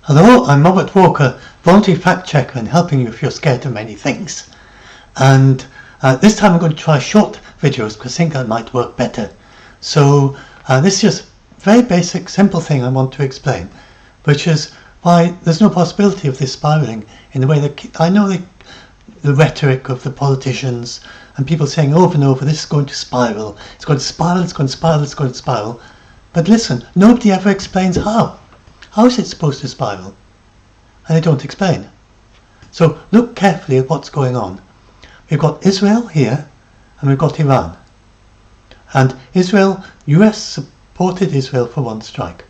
Hello, I'm Robert Walker, voluntary fact checker and helping you if you're scared of many things. And this time I'm going to try short videos because I think that might work better. So this is just a very basic, simple thing I want to explain, which is why there's no possibility of this spiraling in the way that I know the rhetoric of the politicians and people saying over and over, this is going to spiral, it's going to spiral, it's going to spiral, it's going to spiral. But listen, nobody ever explains how. How is it supposed to spiral? And they don't explain. So look carefully at what's going on. We've got Israel here, and we've got Iran. And Israel, US supported Israel for one strike.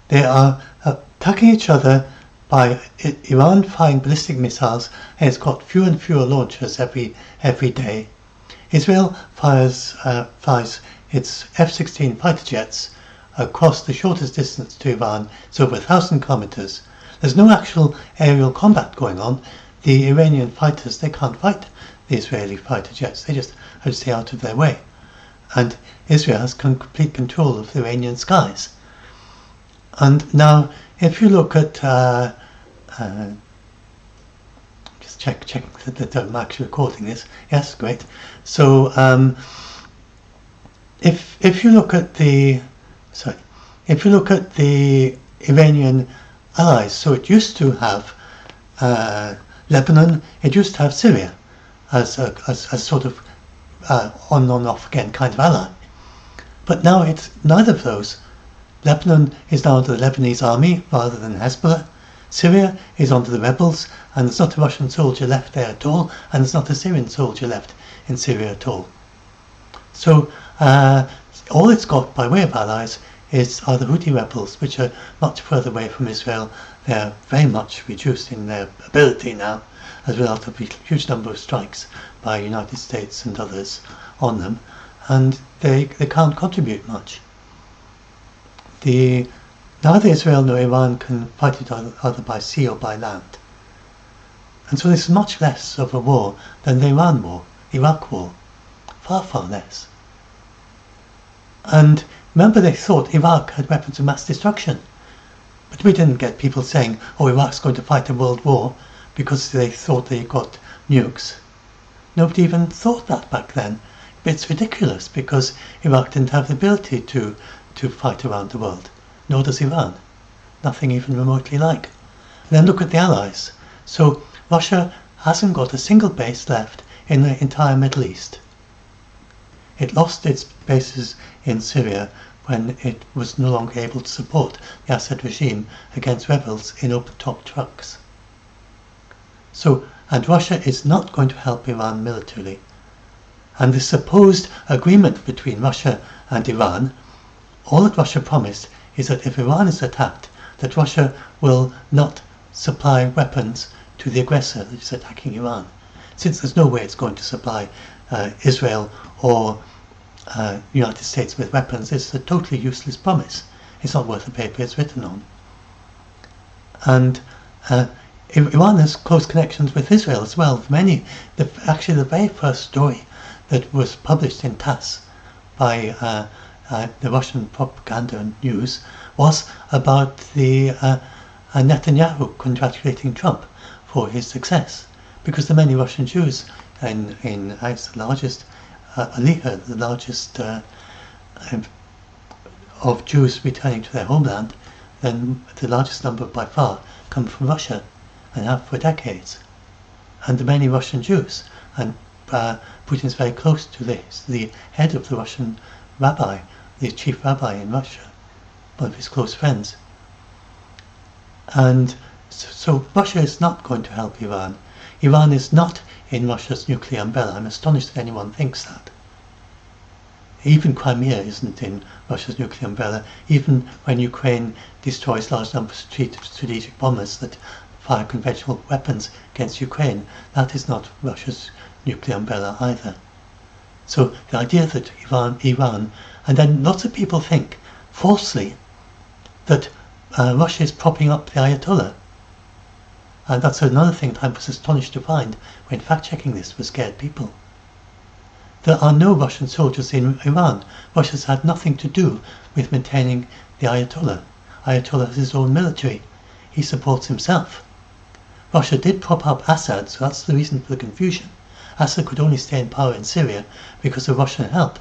They are attacking each other by Iran firing ballistic missiles, and it's got fewer and fewer launchers every day. Israel fires its F-16 fighter jets across the shortest distance to Iran. It's over 1,000 kilometers. There's no actual aerial combat going on. The Iranian fighters, they can't fight the Israeli fighter jets. They just have to stay out of their way. And Israel has complete control of the Iranian skies. And now, if you look at just checking that I'm actually recording this. Yes, great. So if you look at the Iranian allies, so it used to have Lebanon, it used to have Syria as a sort of on off again kind of ally. But now it's neither of those. Lebanon is now under the Lebanese army rather than Hezbollah. Syria is under the rebels, and there's not a Russian soldier left there at all, and there's not a Syrian soldier left in Syria at all. So all it's got by way of allies are the Houthi rebels, which are much further away from Israel. They're very much reduced in their ability now as a result of a huge number of strikes by the United States and others on them, and they can't contribute much. Neither Israel nor Iran can fight each other by sea or by land. And so this is much less of a war than the Iran war, Iraq war. Far, far less. And remember, they thought Iraq had weapons of mass destruction. But we didn't get people saying, oh, Iraq's going to fight a world war because they thought they got nukes. Nobody even thought that back then. It's ridiculous because Iraq didn't have the ability to fight around the world. Nor does Iran. Nothing even remotely like. And then look at the allies. So Russia hasn't got a single base left in the entire Middle East. It lost its bases in Syria when it was no longer able to support the Assad regime against rebels in open-top trucks. So, and Russia is not going to help Iran militarily. And the supposed agreement between Russia and Iran, all that Russia promised is that if Iran is attacked, that Russia will not supply weapons to the aggressor that is attacking Iran. Since there's no way it's going to supply Israel or United States with weapons, it's a totally useless promise. It's not worth the paper it's written on. And Iran has close connections with Israel as well. Actually, the very first story that was published in TASS by the Russian propaganda and news was about the Netanyahu congratulating Trump for his success, because the many Russian Jews in the largest Aliha, the largest of Jews returning to their homeland, then the largest number by far come from Russia and have for decades. And the many Russian Jews, and Putin is very close to the head of the Russian rabbi, the chief rabbi in Russia, one of his close friends. And so Russia is not going to help Iran. Iran is not in Russia's nuclear umbrella. I'm astonished that anyone thinks that. Even Crimea isn't in Russia's nuclear umbrella. Even when Ukraine destroys large numbers of strategic bombers that fire conventional weapons against Ukraine, that is not Russia's nuclear umbrella either. So the idea that Iran, and then lots of people think, falsely, that Russia is propping up the Ayatollah. And that's another thing that I was astonished to find when fact-checking this for scared people. There are no Russian soldiers in Iran. Russia's had nothing to do with maintaining the Ayatollah. Ayatollah has his own military. He supports himself. Russia did prop up Assad, so that's the reason for the confusion. Assad could only stay in power in Syria because of Russian help.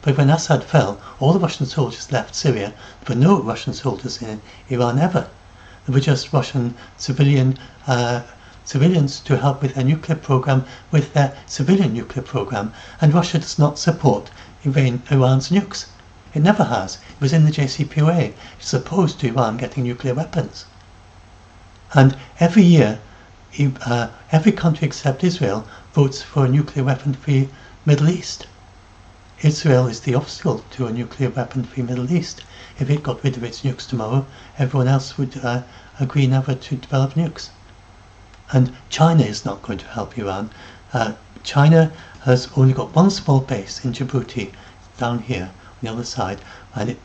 But when Assad fell, all the Russian soldiers left Syria. There were no Russian soldiers in Iran ever. There were just Russian civilians to help with their nuclear program, with their civilian nuclear program. And Russia does not support Iran's nukes. It never has. It was in the JCPOA. It's opposed to Iran getting nuclear weapons. And every year, every country except Israel votes for a nuclear weapon-free Middle East. Israel is the obstacle to a nuclear weapon-free Middle East. If it got rid of its nukes tomorrow, everyone else would agree never to develop nukes. And China is not going to help Iran. China has only got one small base in Djibouti, down here on the other side, and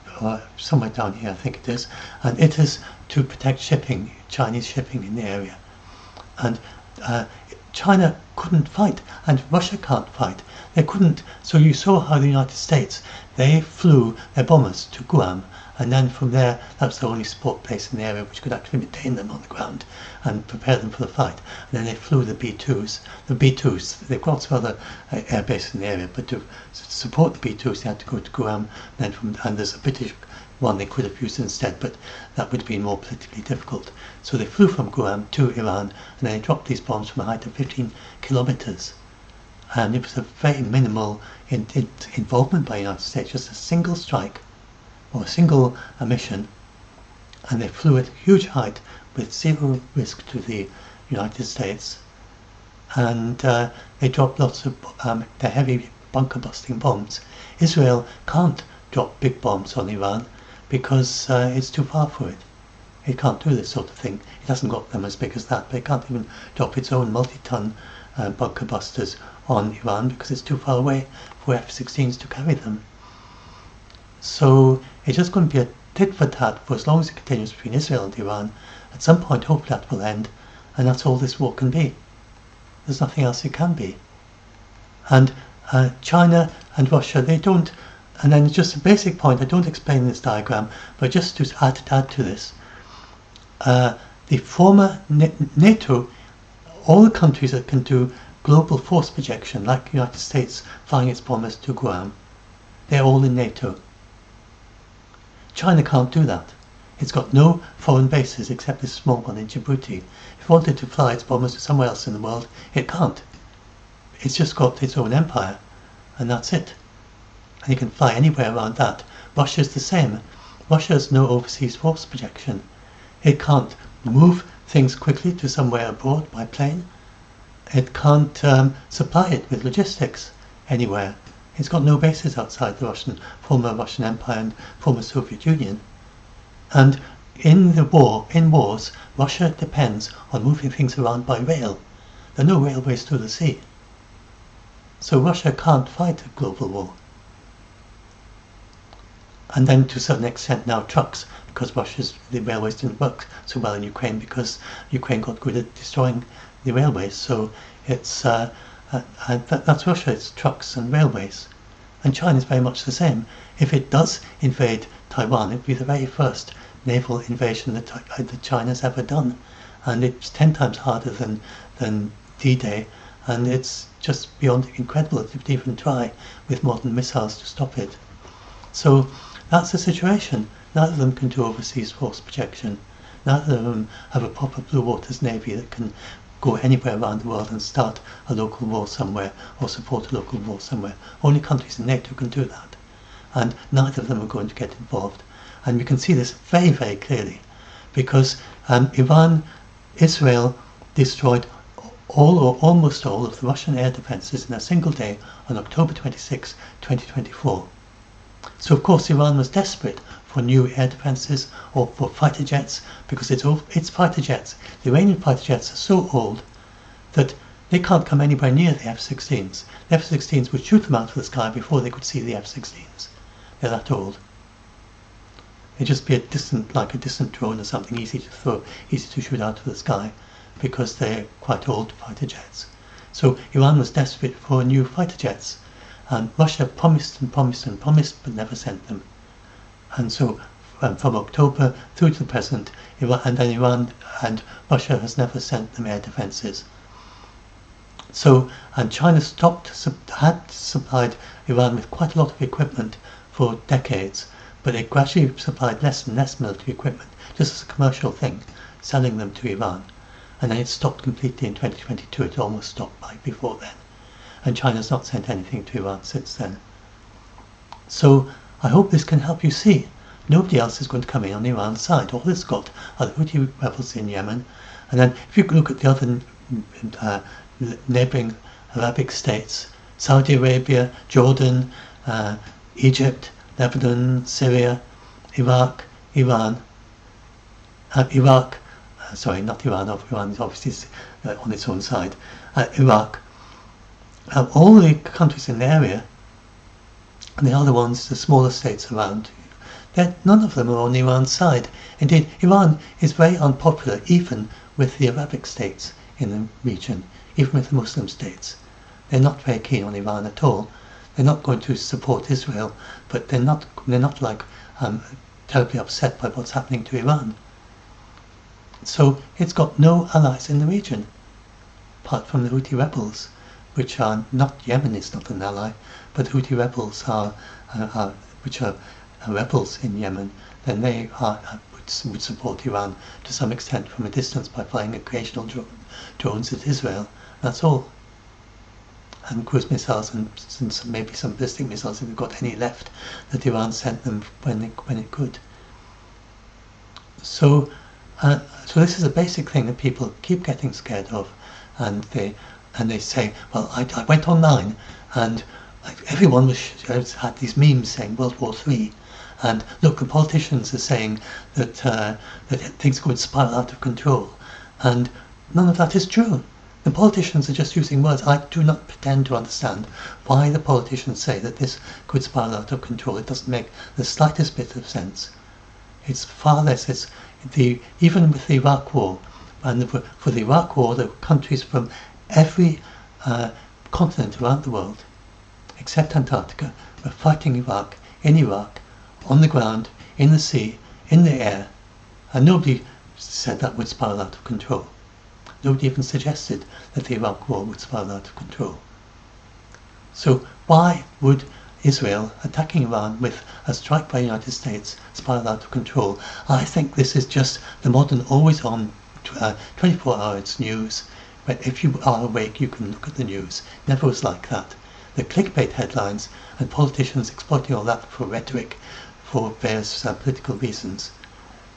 somewhere down here I think it is, and it is to protect shipping, Chinese shipping in the area. And China couldn't fight, and Russia can't fight. They couldn't. So you saw how the United States, they flew their bombers to Guam, and then from there, that's the only support base in the area which could actually maintain them on the ground and prepare them for the fight. And then they flew the B-2s. The B-2s, they've got some other air base in the area, but to support the B-2s, they had to go to Guam. And there's a British one they could have used instead, but that would have been more politically difficult. So they flew from Guam to Iran, and then they dropped these bombs from a height of 15 kilometers. And it was a very minimal involvement by the United States, just a single strike or a single mission, and they flew at huge height with zero risk to the United States, and they dropped lots of the heavy bunker busting bombs. Israel can't drop big bombs on Iran because it's too far for it. It can't do this sort of thing. It hasn't got them as big as that, but it can't even drop its own multi-ton bunker busters on Iran because it's too far away for F-16s to carry them. So it's just going to be a tit for tat for as long as it continues between Israel and Iran. At some point, hopefully that will end, and that's all this war can be. There's nothing else it can be. And China and Russia, they don't. And then just a basic point, I don't explain in this diagram, but just to add to this, the former NATO, all the countries that can do global force projection, like the United States flying its bombers to Guam, they're all in NATO. China can't do that. It's got no foreign bases except this small one in Djibouti. If it wanted to fly its bombers to somewhere else in the world, it can't. It's just got its own empire, and that's it. And it can fly anywhere around that. Russia's the same. Russia has no overseas force projection. It can't move things quickly to somewhere abroad by plane. It can't supply it with logistics anywhere. It's got no bases outside the former Russian Empire and former Soviet Union. And in wars, Russia depends on moving things around by rail. There are no railways through the sea. So Russia can't fight a global war. And then to a certain extent now trucks, because the railways didn't work so well in Ukraine because Ukraine got good at destroying the railways. So it's that's Russia, it's trucks and railways. And China is very much the same. If it does invade Taiwan, it would be the very first naval invasion that China's ever done. And it's 10 times harder than D-Day, and it's just beyond incredible that it would even try with modern missiles to stop it. So that's the situation. None of them can do overseas force projection. None of them have a proper blue waters navy that can go anywhere around the world and start a local war somewhere or support a local war somewhere. Only countries in NATO can do that. And neither of them are going to get involved. And we can see this very, very clearly because Israel destroyed all or almost all of the Russian air defenses in a single day on October 26, 2024. So of course Iran was desperate for new air defenses or for fighter jets because its fighter jets, the Iranian fighter jets, are so old that they can't come anywhere near the F-16s. The F-16s would shoot them out of the sky before they could see the F-16s. They're that old. They'd just be like a distant drone or something, easy to shoot out of the sky because they're quite old fighter jets. So Iran was desperate for new fighter jets, and Russia promised and promised and promised but never sent them. And so from October through to the present, Iran and Russia has never sent them air defences. So, and China had supplied Iran with quite a lot of equipment for decades, but it gradually supplied less and less military equipment, just as a commercial thing, selling them to Iran. And then it stopped completely in 2022. It almost stopped before then. And China's not sent anything to Iran since then. So I hope this can help you see. Nobody else is going to come in on Iran's side. All it's got are the Houthi rebels in Yemen. And then if you look at the other neighbouring Arabic states, Saudi Arabia, Jordan, Egypt, Lebanon, Syria, Iraq, Iran, sorry, not Iran, Iran is obviously on its own side, Iraq, all the countries in the area, and the other ones, the smaller states around, none of them are on Iran's side. Indeed, Iran is very unpopular even with the Arabic states in the region, even with the Muslim states. They're not very keen on Iran at all. They're not going to support Israel, but they're not like terribly upset by what's happening to Iran. So it's got no allies in the region, apart from the Houthi rebels, which are not, Yemen is not an ally, but Houthi rebels which are rebels in Yemen, then they would support Iran to some extent from a distance by flying occasional drones at Israel. That's all. And cruise missiles and maybe some ballistic missiles, if we've got any left, that Iran sent them when it could. So this is a basic thing that people keep getting scared of, and they say, well, I went online and everyone had these memes saying World War III, and look, the politicians are saying that things are going to spiral out of control, and none of that is true. The politicians are just using words. I do not pretend to understand why the politicians say that this could spiral out of control. It doesn't make the slightest bit of sense. It's far less. Even with the Iraq War, and for the Iraq War, there were countries from every continent around the world, except Antarctica, were fighting Iraq, in Iraq, on the ground, in the sea, in the air, and nobody said that would spiral out of control. Nobody even suggested that the Iraq War would spiral out of control. So why would Israel attacking Iran with a strike by the United States spiral out of control? I think this is just the modern always-on 24-hour news. But if you are awake, you can look at the news. Never was like that. The clickbait headlines and politicians exploiting all that for rhetoric, for various political reasons.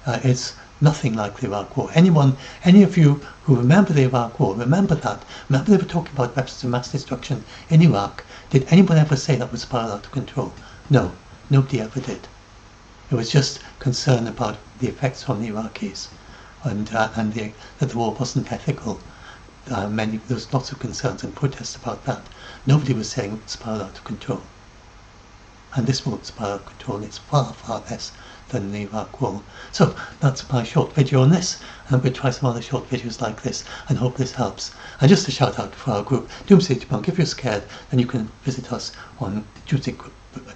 It's nothing like the Iraq War. Any of you who remember the Iraq War, remember that. Remember they were talking about weapons of mass destruction in Iraq. Did anyone ever say that would spiral out of control? No, nobody ever did. It was just concern about the effects on the Iraqis, and that the war wasn't ethical. There was lots of concerns and protests about that. Nobody was saying it would spiral out of control. And this won't spiral out of control. It's far, far less than the Iraq War. So that's my short video on this, and I'm going to try some other short videos like this and hope this helps. And just a shout out for our group, Doomsday Debunk. If you're scared, then you can visit us on Doomsday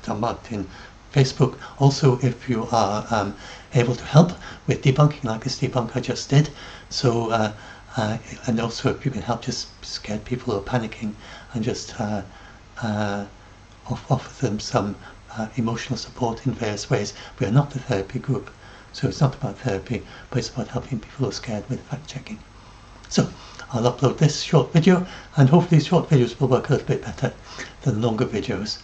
Debunked in Facebook. Also, if you are able to help with debunking like this debunk just did, so and also if you can help just scared people who are panicking and just offer them some emotional support in various ways. We are not a therapy group, so it's not about therapy, but it's about helping people who are scared with fact-checking. So I'll upload this short video, and hopefully short videos will work a little bit better than longer videos.